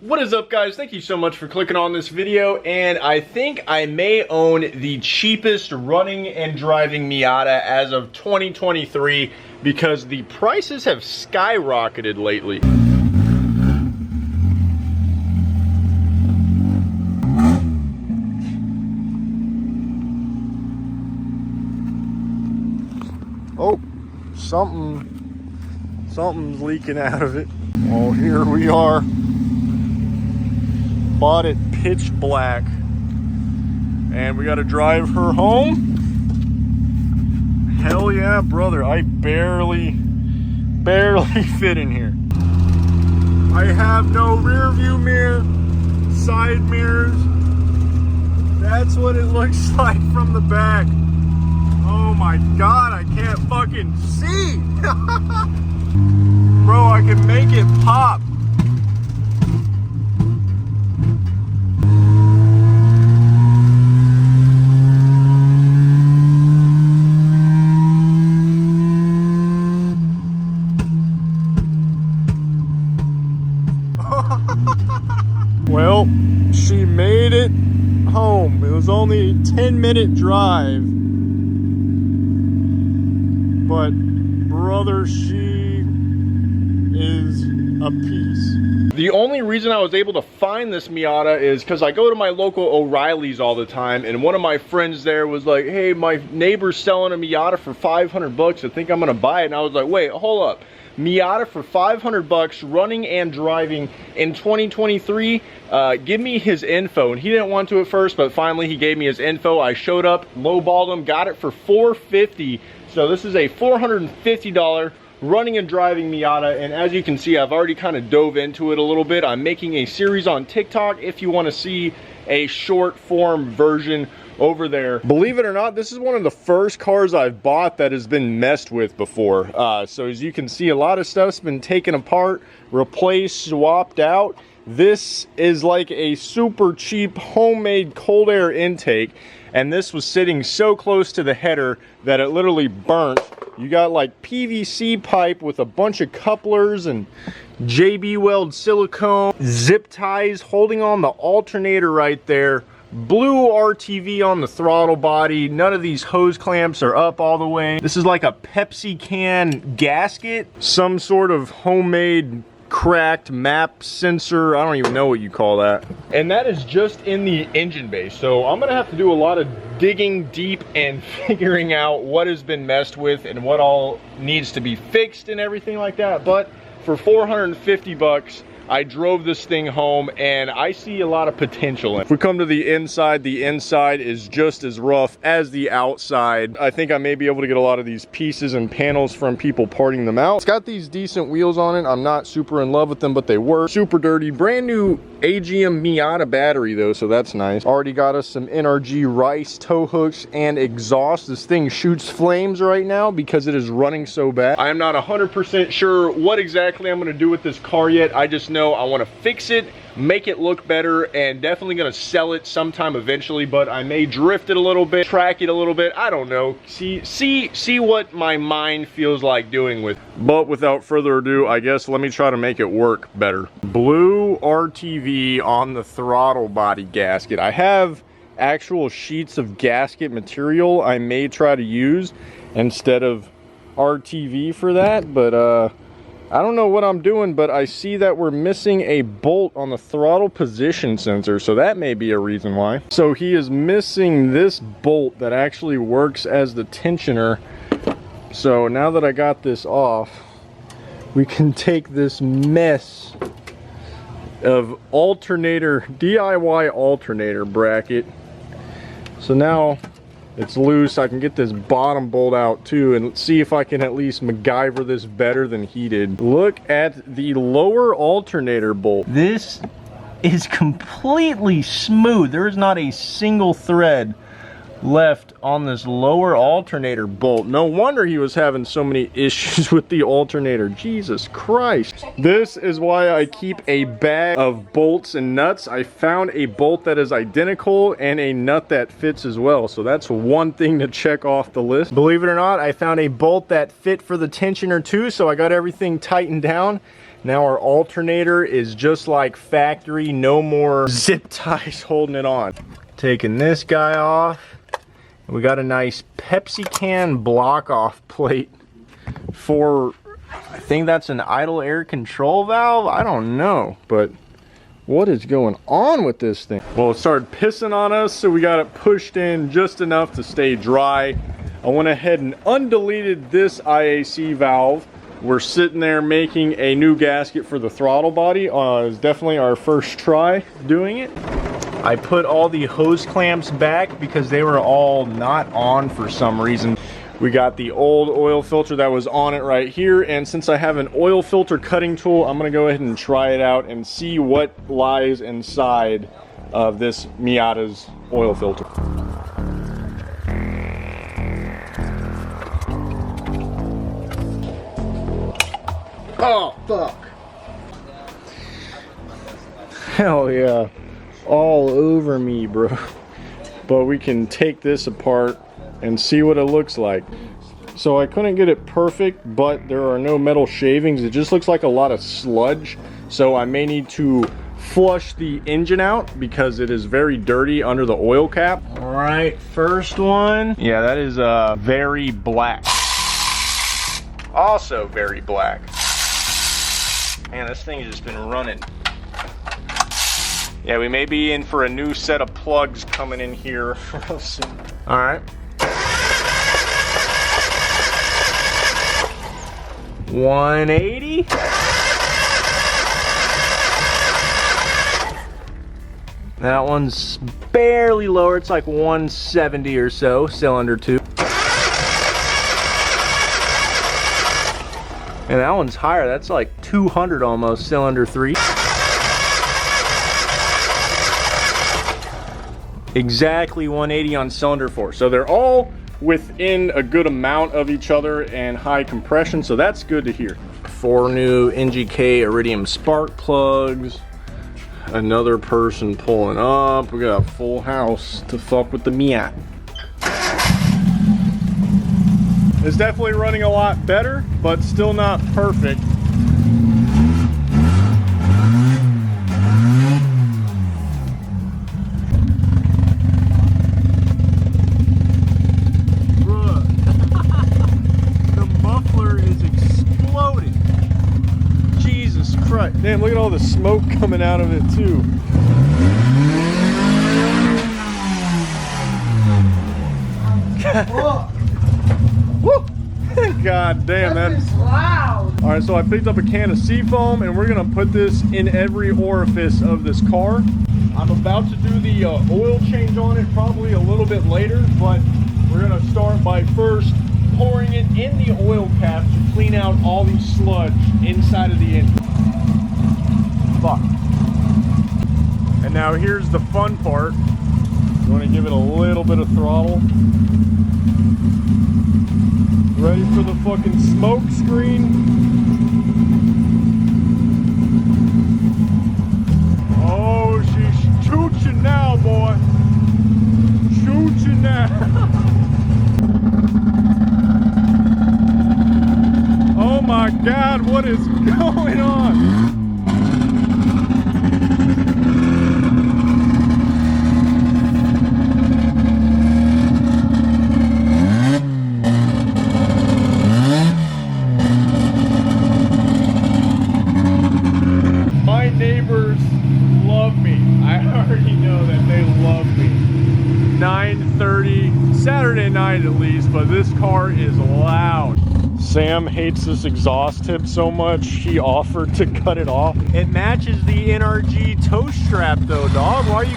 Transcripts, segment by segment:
What is up, guys? Thank you so much for clicking on this video, and I think I may own the cheapest running and driving Miata as of 2023 because the prices have skyrocketed lately. Oh, something's leaking out of it. Oh, here we are. Bought it pitch black, and we got to drive her home. Hell yeah, brother! I barely fit in here. I have no rear view mirror, side mirrors. That's what it looks like from the back. Oh my god, I can't fucking see. Bro, I can make it pop. Well, she made it home. It was only a 10-minute drive. But, brother, she is a piece. The only reason I was able to find this Miata is because I go to my local O'Reilly's all the time, and one of my friends there was like, hey, my neighbor's selling a Miata for 500 bucks. I think I'm gonna buy it. And I was like, wait, hold up. Miata for 500 bucks, running and driving in 2023. Give me his info. And he didn't want to at first, but finally he gave me his info. I showed up, lowballed him, got it for $450. So this is a $450 running and driving Miata, and as you can see, I've already kind of dove into it a little bit. I'm making a series on TikTok if you want to see a short form version over there. Believe it or not, this is one of the first cars I've bought that has been messed with before. So as you can see, a lot of stuff's been taken apart, replaced, swapped out. This is like a super cheap homemade cold air intake, and this was sitting so close to the header that it literally burnt. You got like PVC pipe with a bunch of couplers and JB Weld silicone, zip ties holding on the alternator right there, blue RTV on the throttle body. None of these hose clamps are up all the way. This is like a Pepsi can gasket, some sort of homemade cracked map sensor. I don't even know what you call that. And that is just in the engine bay. So I'm gonna have to do a lot of digging deep and figuring out what has been messed with and what all needs to be fixed and everything like that. But for 450 bucks, I drove this thing home, and I see a lot of potential. If we come to the inside is just as rough as the outside. I think I may be able to get a lot of these pieces and panels from people parting them out. It's got these decent wheels on it. I'm not super in love with them, but they were super dirty. Brand new AGM Miata battery though, so that's nice. Already got us some NRG Rice tow hooks and exhaust. This thing shoots flames right now because it is running so bad. I am not 100% sure what exactly I'm gonna do with this car yet. I just know I want to fix it, make it look better, and definitely gonna sell it sometime eventually. But I may drift it a little bit, track it a little bit, I don't know. See what my mind feels like doing with. But without further ado, I guess let me try to make it work better. Blue RTV on the throttle body gasket. I have actual sheets of gasket material I may try to use instead of RTV for that, but I don't know what I'm doing, but I see that we're missing a bolt on the throttle position sensor, so that may be a reason why. So he is missing this bolt that actually works as the tensioner. So now that I got this off, we can take this mess of alternator, DIY alternator bracket. So now it's loose. I can get this bottom bolt out too, and let's see if I can at least MacGyver this better than he did. Look at the lower alternator bolt. This is completely smooth. There is not a single thread left on this lower alternator bolt. No wonder he was having so many issues with the alternator. Jesus Christ. This is why I keep a bag of bolts and nuts. I found a bolt that is identical and a nut that fits as well. So that's one thing to check off the list. Believe it or not, I found a bolt that fit for the tensioner too. So I got everything tightened down. Now our alternator is just like factory, no more zip ties holding it on. Taking this guy off. We got a nice Pepsi can block off plate for, I think that's an idle air control valve. I don't know, but what is going on with this thing? Well, it started pissing on us, so we got it pushed in just enough to stay dry. I went ahead and undeleted this IAC valve. We're sitting there making a new gasket for the throttle body. It's definitely our first try doing it. I put all the hose clamps back because they were all not on for some reason. We got the old oil filter that was on it right here, and since I have an oil filter cutting tool, I'm gonna go ahead and try it out and see what lies inside of this Miata's oil filter. Oh, fuck. Hell yeah. All over me, bro. But we can take this apart and see what it looks like. So I couldn't get it perfect, but there are no metal shavings. It just looks like a lot of sludge. So I may need to flush the engine out because it is very dirty under the oil cap. All right, first one. Yeah, that is very black. Also very black. Man, this thing's just been running. Yeah, we may be in for a new set of plugs coming in here real soon. All right. 180. That one's barely lower. It's like 170 or so, cylinder 2. And that one's higher. That's like 200 almost, cylinder 3. Exactly 180 on cylinder 4. So they're all within a good amount of each other and high compression, so that's good to hear. 4 new NGK Iridium spark plugs. Another person pulling up. We got a full house to fuck with the Miata. It's definitely running a lot better, but still not perfect. Damn, look at all the smoke coming out of it too. Woo! God damn, that's loud. All right, so I picked up a can of Seafoam and we're gonna put this in every orifice of this car. I'm about to do the oil change on it probably a little bit later, but we're gonna start by first pouring it in the oil cap to clean out all the sludge inside of the engine. Fuck. And now here's the fun part. You want to give it a little bit of throttle. Ready for the fucking smoke screen? Oh, she's chooching now, boy. Chooching now. Oh my God, what is going on? Saturday night at least, but this car is loud. Sam hates this exhaust tip so much, he offered to cut it off. It matches the NRG toe strap though, dog. Why are you...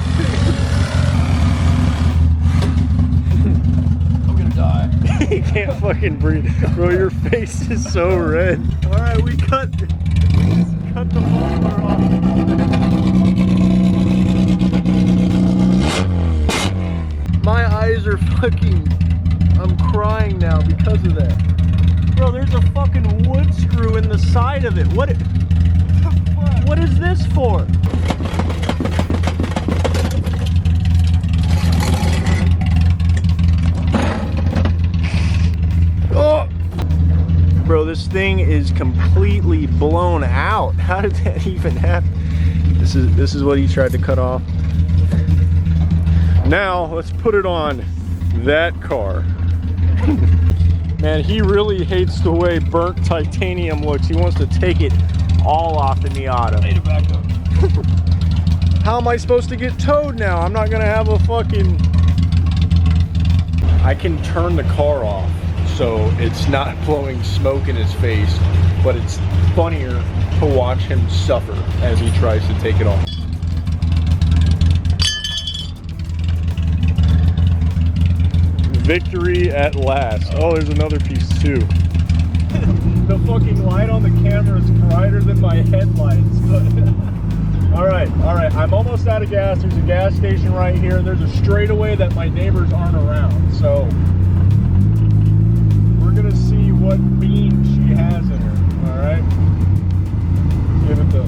I'm gonna die. You can't fucking breathe. Bro, your face is so red. Alright, we cut the muffler off. My eyes are fucking... I'm crying now because of that. Bro, there's a fucking wood screw in the side of it. What is this for? Oh! Bro, this thing is is completely blown out. How did that even happen? This is what he tried to cut off. Now let's put it on that car. Man, he really hates the way burnt titanium looks. He wants to take it all off the Miata. I need to back up. How am I supposed to get towed now? I'm not gonna have a fucking... I can turn the car off so it's not blowing smoke in his face, but it's funnier to watch him suffer as he tries to take it off. Victory at last. Oh, there's another piece too. The fucking light on the camera is brighter than my headlights. All right. I'm almost out of gas. There's a gas station right here. There's a straightaway that my neighbors aren't around. So we're gonna see what beans she has in her. All right. Give it the.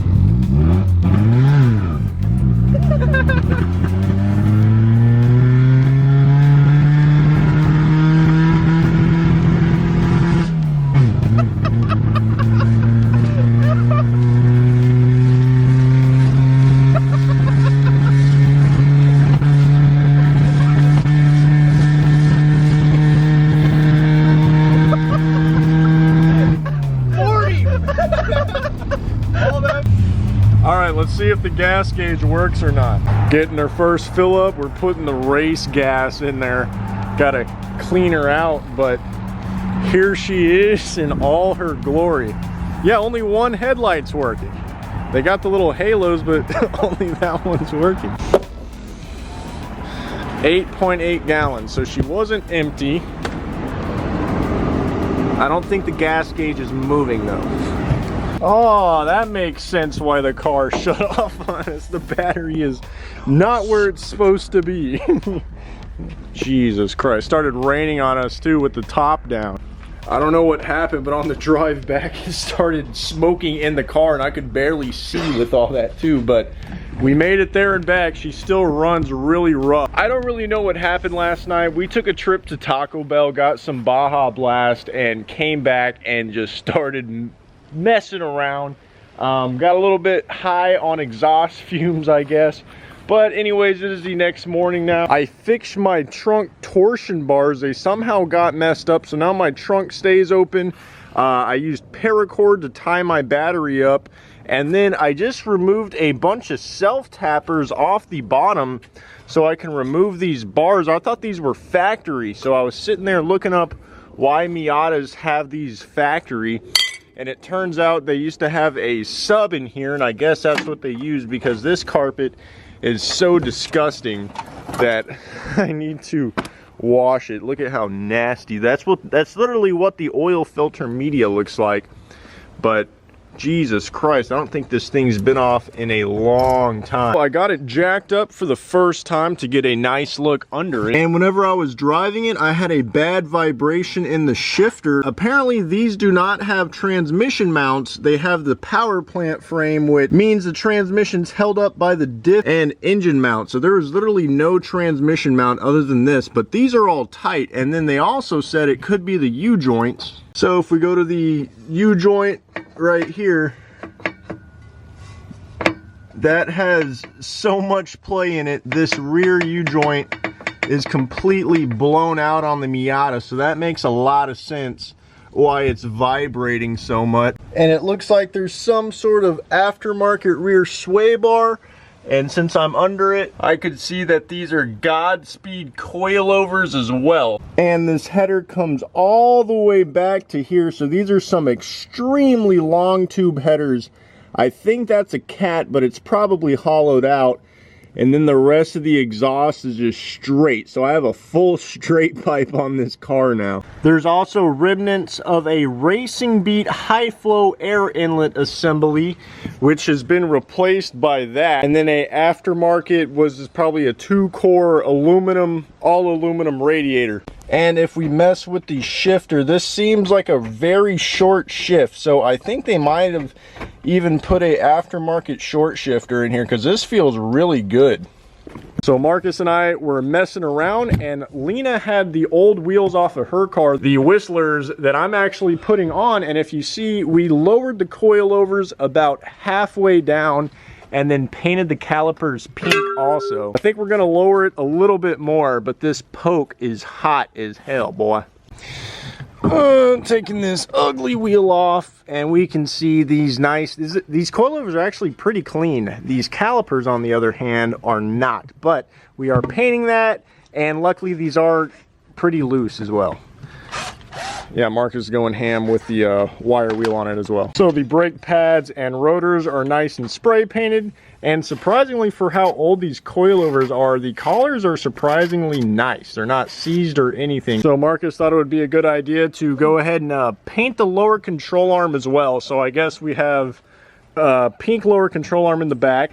Let's see if the gas gauge works or not. Getting her first fill up, we're putting the race gas in there. Gotta clean her out, but here she is in all her glory. Yeah, only one headlight's working. They got the little halos, but only that one's working. 8.8 gallons, so she wasn't empty. I don't think the gas gauge is moving though. Oh, that makes sense why the car shut off on us. The battery is not where it's supposed to be. Jesus Christ. Started raining on us too with the top down. I don't know what happened, but on the drive back it started smoking in the car and I could barely see with all that too, but we made it there and back. She still runs really rough. I don't really know what happened last night. We took a trip to Taco Bell, got some Baja Blast, and came back and just started messing around. Got a little bit high on exhaust fumes, I guess. But anyways, it is the next morning now. I fixed my trunk torsion bars. They somehow got messed up, so now my trunk stays open. I used paracord to tie my battery up, and then I just removed a bunch of self-tappers off the bottom so I can remove these bars. I thought these were factory, so I was sitting there looking up why Miatas have these factory. And it turns out they used to have a sub in here, and I guess that's what they use because this carpet is so disgusting that I need to wash it. Look at how nasty. That's literally what the oil filter media looks like. But Jesus Christ, I don't think this thing's been off in a long time. I got it jacked up for the first time to get a nice look under it. And whenever I was driving it, I had a bad vibration in the shifter. Apparently these do not have transmission mounts. They have the power plant frame, which means the transmission's held up by the diff and engine mount. So there is literally no transmission mount other than this, but these are all tight. And then they also said it could be the U-joints. So if we go to the U-joint right here, that has so much play in it. This rear U-joint is completely blown out on the Miata, so that makes a lot of sense why it's vibrating so much. And it looks like there's some sort of aftermarket rear sway bar, and since I'm under it, I could see that these are Godspeed coilovers as well. And this header comes all the way back to here, so these are some extremely long tube headers. I think that's a cat, but it's probably hollowed out. And then the rest of the exhaust is just straight. So I have a full straight pipe on this car now. There's also remnants of a Racing Beat high flow air inlet assembly, which has been replaced by that. And then a aftermarket was probably a 2-core aluminum, all aluminum radiator. And if we mess with the shifter, this seems like a very short shift. So I think they might have even put a aftermarket short shifter in here because this feels really good. So Marcus and I were messing around, and Lena had the old wheels off of her car, the Whistlers that I'm actually putting on, and if you see, we lowered the coilovers about halfway down and then painted the calipers pink also. I think we're gonna lower it a little bit more, but this poke is hot as hell, boy. Taking this ugly wheel off, and we can see these nice, these coilovers are actually pretty clean. These calipers, on the other hand, are not, but we are painting that, and luckily these are pretty loose as well. Yeah, Mark is going ham with the wire wheel on it as well. So the brake pads and rotors are nice and spray painted, and surprisingly for how old these coilovers are, the collars are surprisingly nice. They're not seized or anything. So Marcus thought it would be a good idea to go ahead and paint the lower control arm as well. So I guess we have pink lower control arm in the back.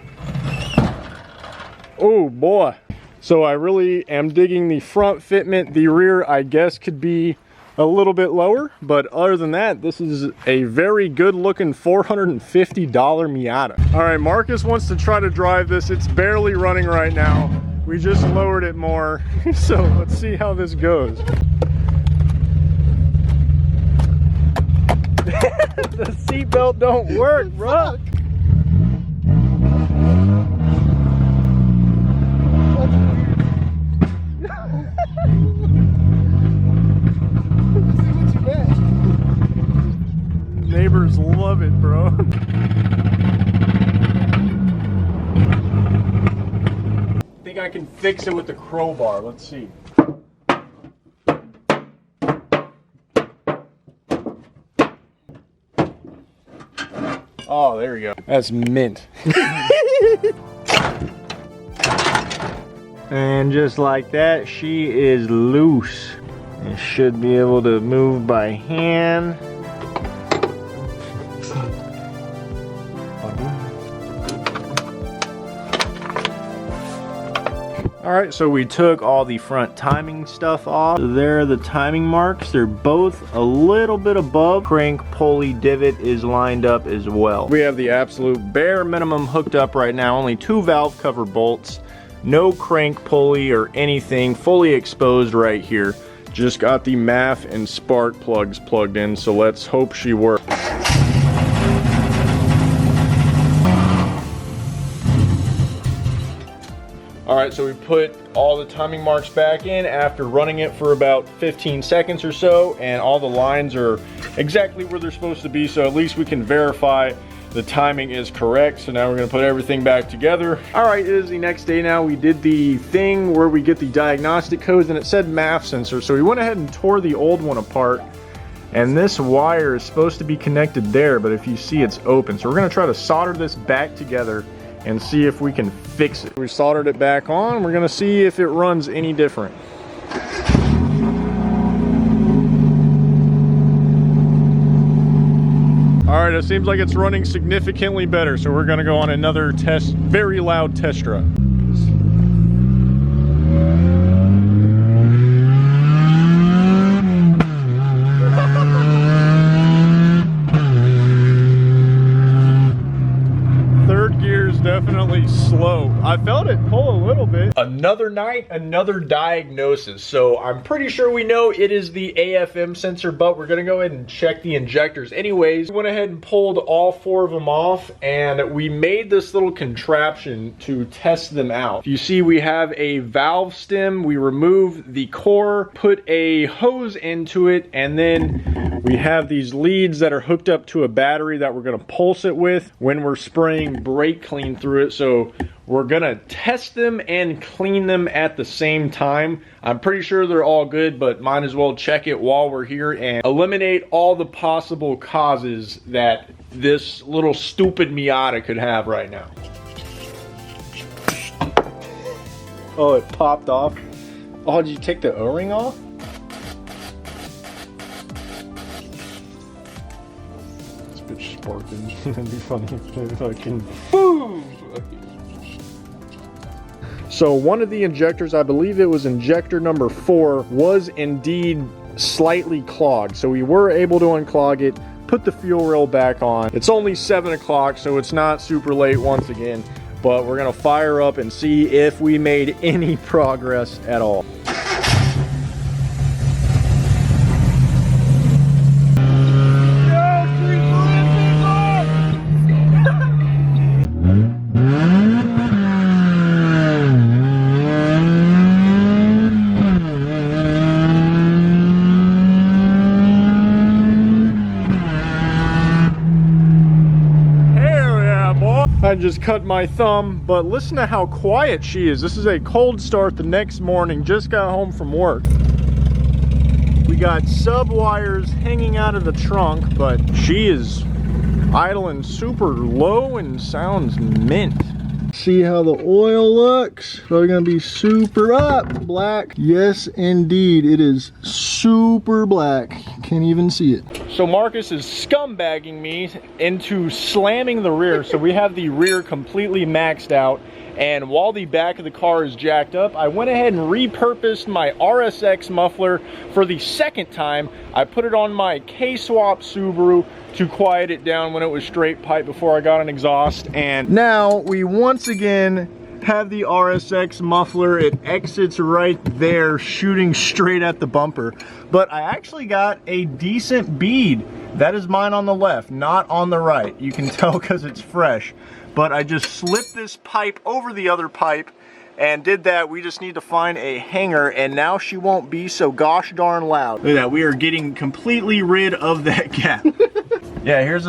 Oh boy. So I really am digging the front fitment. The rear, I guess, could be a little bit lower, but other than that, this is a very good looking $450 Miata. All right, Marcus wants to try to drive this. It's barely running right now. We just lowered it more. So let's see how this goes. The seatbelt don't work, bro. Neighbors love it, bro. I think I can fix it with the crowbar. Let's see. Oh, there we go. That's mint. And just like that, she is loose. It should be able to move by hand. Alright, so we took all the front timing stuff off. There are the timing marks. They're both a little bit above. Crank pulley divot is lined up as well. We have the absolute bare minimum hooked up right now. Only 2 valve cover bolts. No crank pulley or anything. Fully exposed right here. Just got the MAF and spark plugs plugged in, so let's hope she works. Alright, so we put all the timing marks back in after running it for about 15 seconds or so, and all the lines are exactly where they're supposed to be, so at least we can verify the timing is correct. So now we're going to put everything back together. Alright, it is the next day now. We did the thing where we get the diagnostic codes, and it said MAF sensor, so we went ahead and tore the old one apart, and this wire is supposed to be connected there, but if you see, it's open. So we're going to try to solder this back together and see if we can fix it. We soldered it back on. We're gonna see if it runs any different. All right, it seems like it's running significantly better, so we're gonna go on another test, very loud test drive. Definitely slow. I felt it pull a little bit. Another night, another diagnosis. So I'm pretty sure we know it is the AFM sensor, but we're gonna go ahead and check the injectors. Anyways, we went ahead and pulled all 4 of them off, and we made this little contraption to test them out. You see, we have a valve stem. We remove the core, put a hose into it, and then we have these leads that are hooked up to a battery that we're gonna pulse it with when we're spraying brake clean through it. So we're gonna test them and clean them at the same time. I'm pretty sure they're all good, but might as well check it while we're here and eliminate all the possible causes that this little stupid Miata could have right now. Oh, it popped off. Oh, did you take the O-ring off? This bitch sparking. That'd be funny if it fucking boom! So one of the injectors, I believe it was injector number 4, was indeed slightly clogged. So we were able to unclog it, put the fuel rail back on. It's only 7 o'clock, so it's not super late once again. but we're gonna fire up and see if we made any progress at all. I just cut my thumb, but listen to how quiet she is. This is a cold start the next morning, just got home from work. We got sub wires hanging out of the trunk, but she is idling super low and sounds mint. See how the oil looks? Probably gonna be super up black. Yes, indeed, it is super black. Can't even see it. So Marcus is scumbagging me into slamming the rear. So we have the rear completely maxed out. And while the back of the car is jacked up, I went ahead and repurposed my RSX muffler for the second time. I put it on my K-Swap Subaru to quiet it down when it was straight pipe before I got an exhaust. And now we once again have the RSX muffler. It exits right there, shooting straight at the bumper. But I actually got a decent bead. That is mine on the left, not on the right. You can tell because it's fresh. But I just slipped this pipe over the other pipe and did that. We just need to find a hanger, and now she won't be so gosh darn loud. Look at that, we are getting completely rid of that gap. Yeah, here's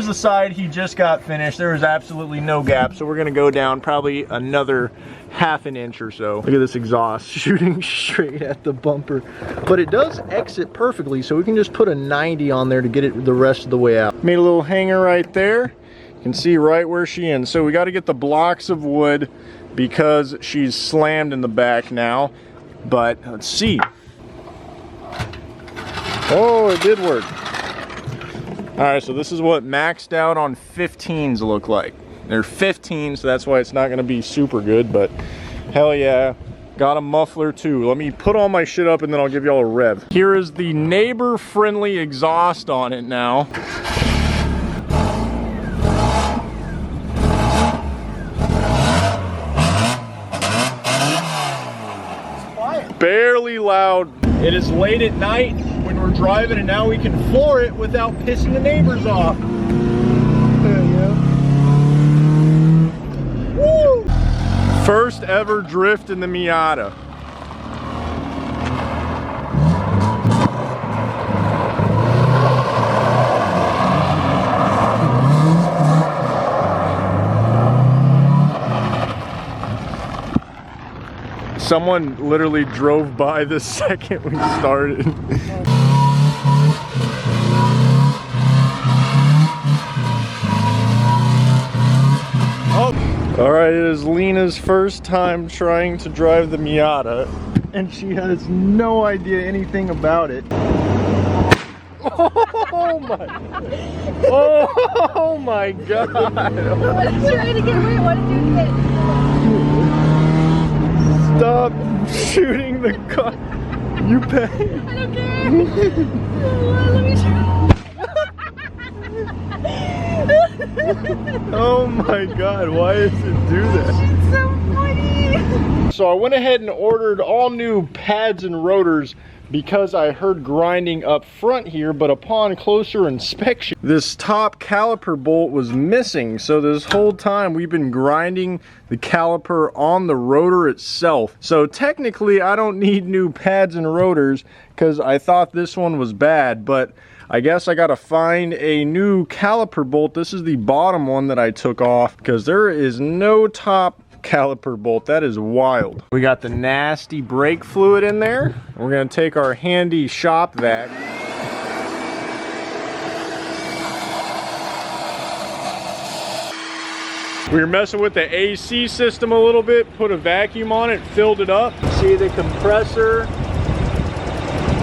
the side he just got finished. There was absolutely no gap, so we're gonna go down probably another half an inch or so. Look at this exhaust shooting straight at the bumper. But it does exit perfectly, so we can just put a 90 on there to get it the rest of the way out. Made a little hanger right there. You can see right where she ends. So we got to get the blocks of wood because she's slammed in the back now. But let's see. Oh, it did work. All right, so this is what maxed out on 15s look like. They're 15, so that's why it's not going to be super good, but hell yeah. Got a muffler too. Let me put all my shit up and then I'll give y'all a rev. Here is the neighbor-friendly exhaust on it now. Barely loud. It is late at night when we're driving, and now we can floor it without pissing the neighbors off. There you go. Woo! First ever drift in the Miata. Someone literally drove by the second we started. Oh. All right, it is Lena's first time trying to drive the Miata, and she has no idea anything about it. Oh my! Oh my God! I was trying to get away. What did you hit? Stop shooting the car. You pay. I don't care. Let me try. Oh my God, why does it do that? It's so funny. So I went ahead and ordered all new pads and rotors because I heard grinding up front here, but upon closer inspection, this top caliper bolt was missing. So this whole time we've been grinding the caliper on the rotor itself. So technically I don't need new pads and rotors because I thought this one was bad, but I guess I gotta find a new caliper bolt. This is the bottom one that I took off because there is no top caliper bolt. That is wild. We got the nasty brake fluid in there. We're gonna take our handy shop vac. We were messing with the AC system a little bit, put a vacuum on it, filled it up. See, the compressor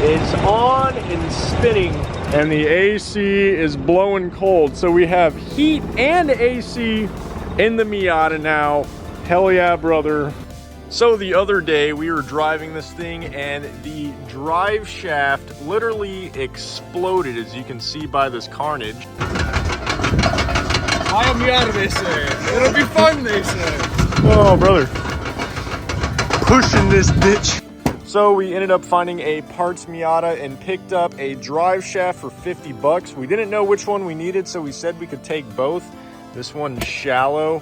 is on and spinning, and the AC is blowing cold. So we have heat and AC in the Miata now. Hell yeah, brother. So the other day we were driving this thing and the drive shaft literally exploded, as you can see by this carnage. Buy a Miata, they say. It'll be fun, they say. Oh, brother. Pushing this bitch. So we ended up finding a parts Miata and picked up a drive shaft for 50 bucks. We didn't know which one we needed, so we said we could take both. This one's shallow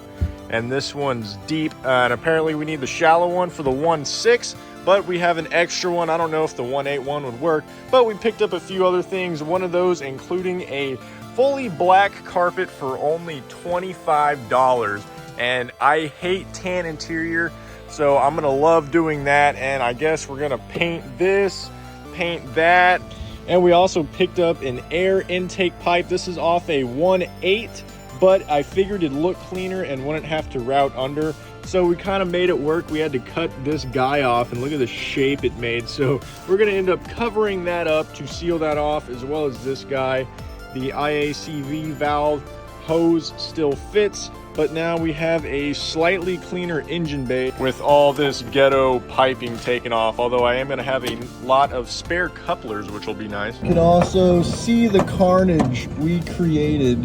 and this one's deep. And apparently we need the shallow one for the 1.6, but we have an extra one. I don't know if the 1.8 one would work, but we picked up a few other things. One of those including a fully black carpet for only $25. And I hate tan interior, so I'm gonna love doing that. And I guess we're gonna paint this, paint that. And we also picked up an air intake pipe. This is off a 1.8, but I figured it'd look cleaner and wouldn't have to route under. So we kind of made it work. We had to cut this guy off, and look at the shape it made. So we're gonna end up covering that up to seal that off, as well as this guy. The IACV valve hose still fits, but now we have a slightly cleaner engine bay with all this ghetto piping taken off, although I am going to have a lot of spare couplers, which will be nice. You can also see the carnage we created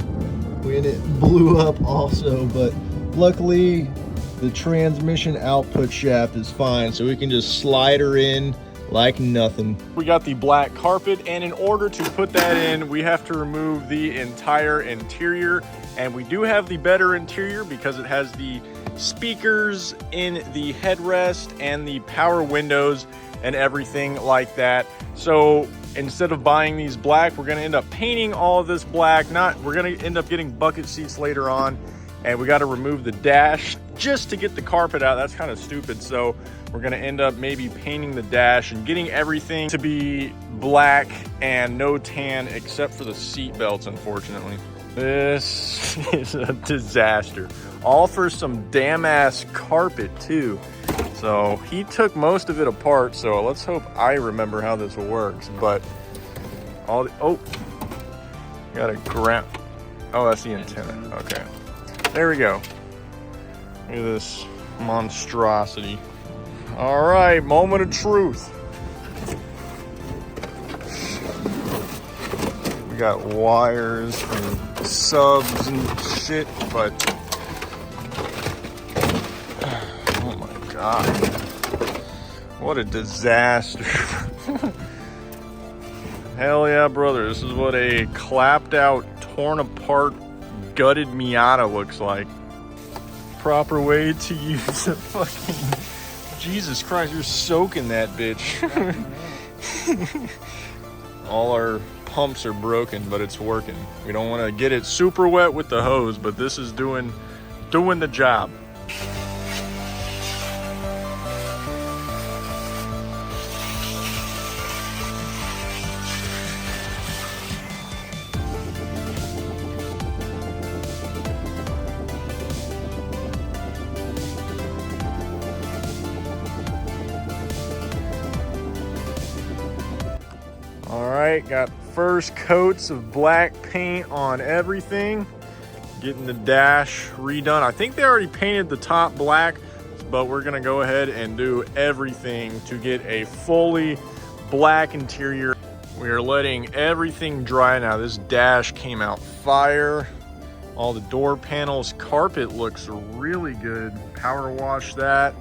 when it blew up also, but luckily the transmission output shaft is fine, so we can just slide her in like nothing. We got the black carpet, and in order to put that in, we have to remove the entire interior. And we do have the better interior because it has the speakers in the headrest and the power windows and everything like that. So instead of buying these black, we're gonna end up painting all of this black. We're gonna end up getting bucket seats later on, and we gotta remove the dash just to get the carpet out. That's kind of stupid. So we're gonna end up maybe painting the dash and getting everything to be black and no tan except for the seat belts, unfortunately. This is a disaster. All for some damn ass carpet too. So he took most of it apart, so let's hope I remember how this works. But all the, oh, gotta grab, oh, that's the antenna. Okay, there we go. Look at this monstrosity. All right, moment of truth. We got wires and subs and shit, but oh my god, what a disaster. Hell yeah, brother, this is what a clapped out, torn apart, gutted Miata looks like. Proper way to use a fucking, Jesus Christ, you're soaking that bitch. All our pumps are broken, but it's working. We don't want to get it super wet with the hose, but this is doing the job. All right, got first coats of black paint on everything. Getting the dash redone. I think they already painted the top black, but we're gonna go ahead and do everything to get a fully black interior. We are letting everything dry now. This dash came out fire. All the door panels, carpet looks really good. Power wash that.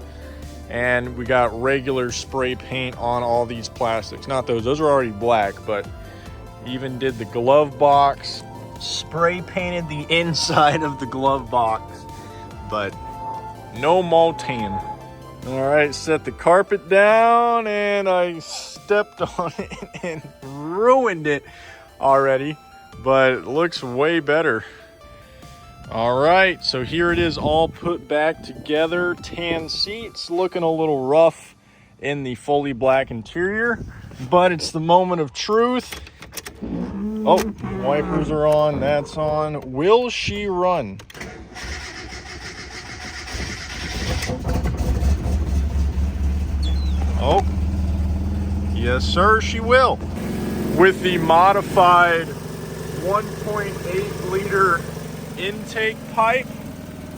And we got regular spray paint on all these plastics. Not those are already black, but even did the glove box. Spray painted the inside of the glove box, but no Molten. All right, set the carpet down, and I stepped on it and ruined it already, but it looks way better. All right, so here it is all put back together. Tan seats, looking a little rough in the fully black interior, but it's the moment of truth. Oh, wipers are on, that's on. Will she run? Oh, yes sir, she will. With the modified 1.8 liter intake pipe,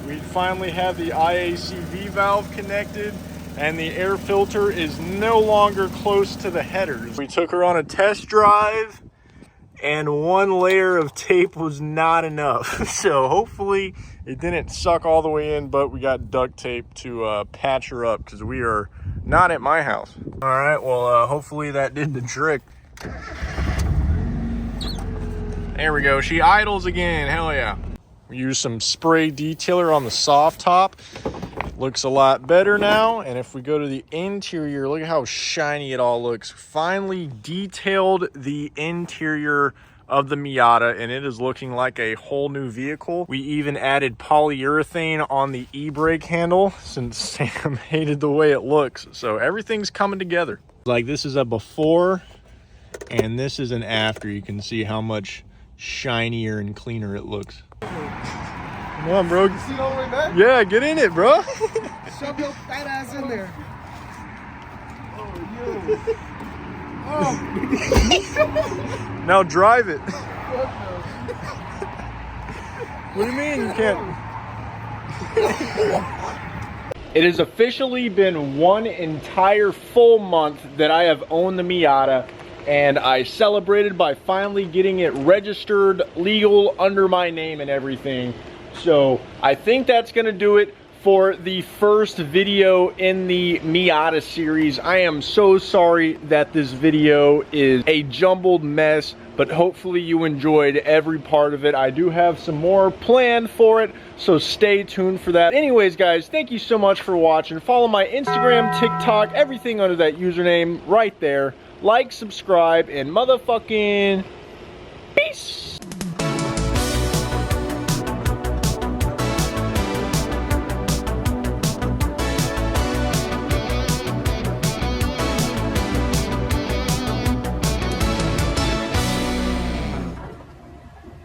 we finally have the IACV valve connected, and the air filter is no longer close to the headers. We took her on a test drive, and one layer of tape was not enough. So hopefully it didn't suck all the way in, but we got duct tape to patch her up because we are not at my house. All right, well, hopefully that did the trick. There we go, she idles again, hell yeah. We used some spray detailer on the soft top. Looks a lot better now. And if we go to the interior, look at how shiny it all looks. Finally detailed the interior of the Miata, and it is looking like a whole new vehicle. We even added polyurethane on the e-brake handle since Sam hated the way it looks. So everything's coming together. Like, this is a before and this is an after. You can see how much shinier and cleaner it looks. Come on, bro. See it all the way back? Yeah, get in it, bro. Shove your fat ass in there. Oh, Now drive it. What do you mean you can't? It has officially been one entire full month that I have owned the Miata, and I celebrated by finally getting it registered, legal, under my name and everything. So I think that's gonna do it for the first video in the Miata series. I am so sorry that this video is a jumbled mess, but hopefully you enjoyed every part of it. I do have some more planned for it, so stay tuned for that. Anyways, guys, thank you so much for watching. Follow my Instagram, TikTok, everything under that username right there. Like, subscribe, and motherfucking